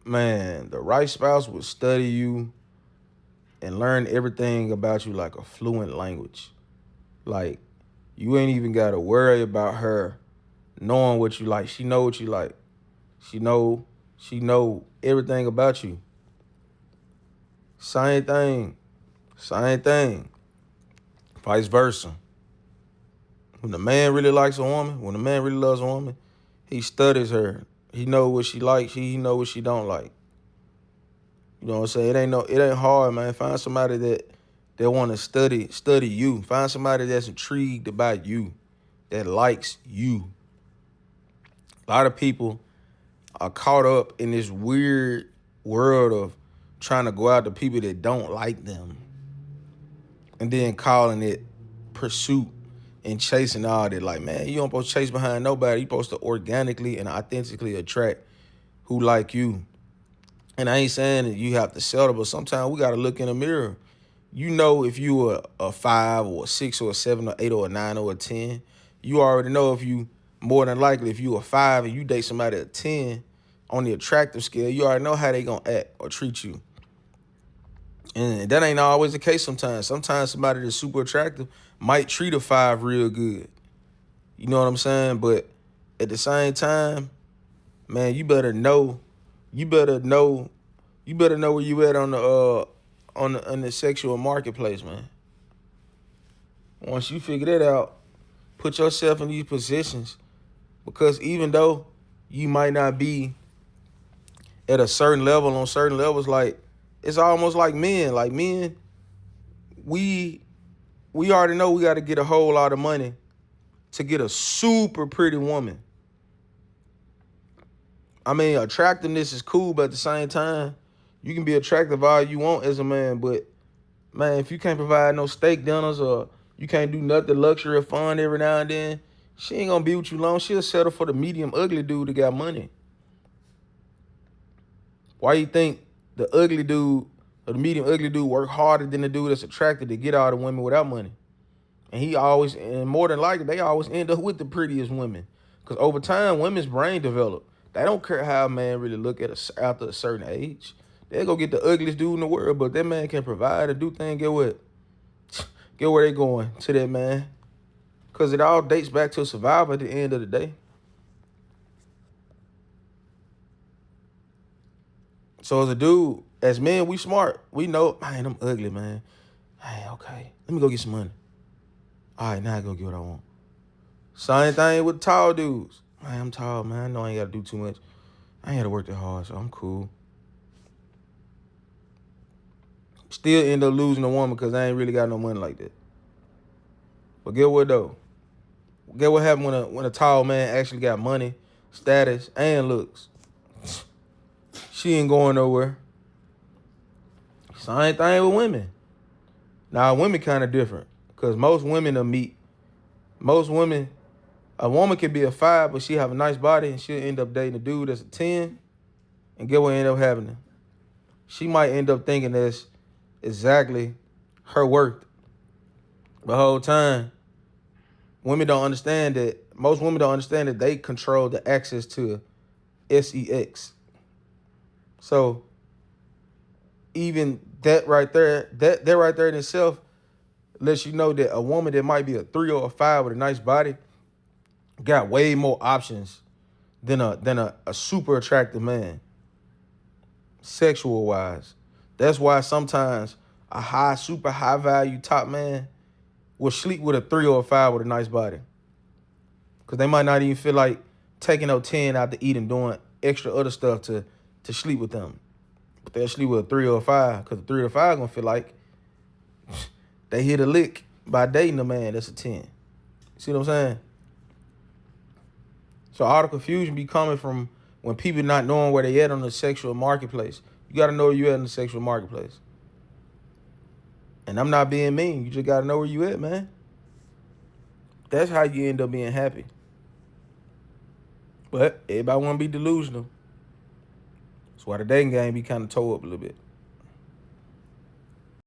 Man, the right spouse would study you and learn everything about you like a fluent language. Like, you ain't even gotta worry about her knowing what you like. She know what you like. She know she know everything about you. Same thing. Same thing. Vice versa. When the man really likes a woman, when the man really loves a woman, he studies her. He know what she likes. He know what she don't like. You know what I'm saying? It ain't hard, man. Find somebody that want to study you. Find somebody that's intrigued about you, that likes you. A lot of people are caught up in this weird world of trying to go out to people that don't like them and then calling it pursuit and chasing all that. Like, man, you don't supposed to chase behind nobody. You supposed to organically and authentically attract who like you. And I ain't saying that you have to settle, but sometimes we got to look in the mirror. You know, if you a 5 or a 6 or a 7 or 8 or a 9 or a 10, you already know if you, more than likely, if you a 5 and you date somebody at 10 on the attractive scale, you already know how they going to act or treat you. And that ain't always the case sometimes. Sometimes somebody that's super attractive might treat a 5 real good. You know what I'm saying? But at the same time, man, you better know where you at on the sexual marketplace, man. Once you figure that out, put yourself in these positions, because even though you might not be at a certain level on certain levels, like, it's almost like men. Like, men, we already know we got to get a whole lot of money to get a super pretty woman. I mean, attractiveness is cool, but at the same time, you can be attractive all you want as a man, but man, if you can't provide no steak dinners or you can't do nothing luxury or fun every now and then, she ain't gonna be with you long. She'll settle for the medium ugly dude that got money. Why you think the ugly dude or the medium ugly dude work harder than the dude that's attracted to get all the women without money? And more than likely, they always end up with the prettiest women. Because over time, women's brain develop. They don't care how a man really look at us after a certain age. They go get the ugliest dude in the world, but that man can provide and do things. Get what? Get where they going to that man. Because it all dates back to survival at the end of the day. So as a dude, as men, we smart. We know, man, I'm ugly, man. Hey, okay. Let me go get some money. All right, now I go get what I want. Same thing with tall dudes. Man, I'm tall, man. I know I ain't got to do too much. I ain't got to work that hard, so I'm cool. Still end up losing a woman because I ain't really got no money like that. But get what, though? Get what happened when a tall man actually got money, status, and looks? She ain't going nowhere. Same thing with women. Now, women kind of different because most women a woman can be a 5, but she have a nice body and she'll end up dating a dude that's a 10. And get what end up happening? She might end up thinking that's exactly her worth. The whole time, most women don't understand that they control the access to sex. So even that right there in itself lets you know that a woman that might be a 3 or a 5 with a nice body got way more options than a super attractive man, sexual wise. That's why sometimes a super high value top man will sleep with a 3 or a 5 with a nice body. Because they might not even feel like taking up 10 out to eat and doing extra other stuff to sleep with them. But they'll sleep with a 3 or a 5, because the 3 or a 5 gonna feel like they hit a lick by dating a man that's a 10. See what I'm saying? So all the confusion be coming from when people not knowing where they at on the sexual marketplace. You got to know where you at in the sexual marketplace. And I'm not being mean. You just got to know where you at, man. That's how you end up being happy. But everybody want to be delusional. That's why the dating game be kind of tore up a little bit.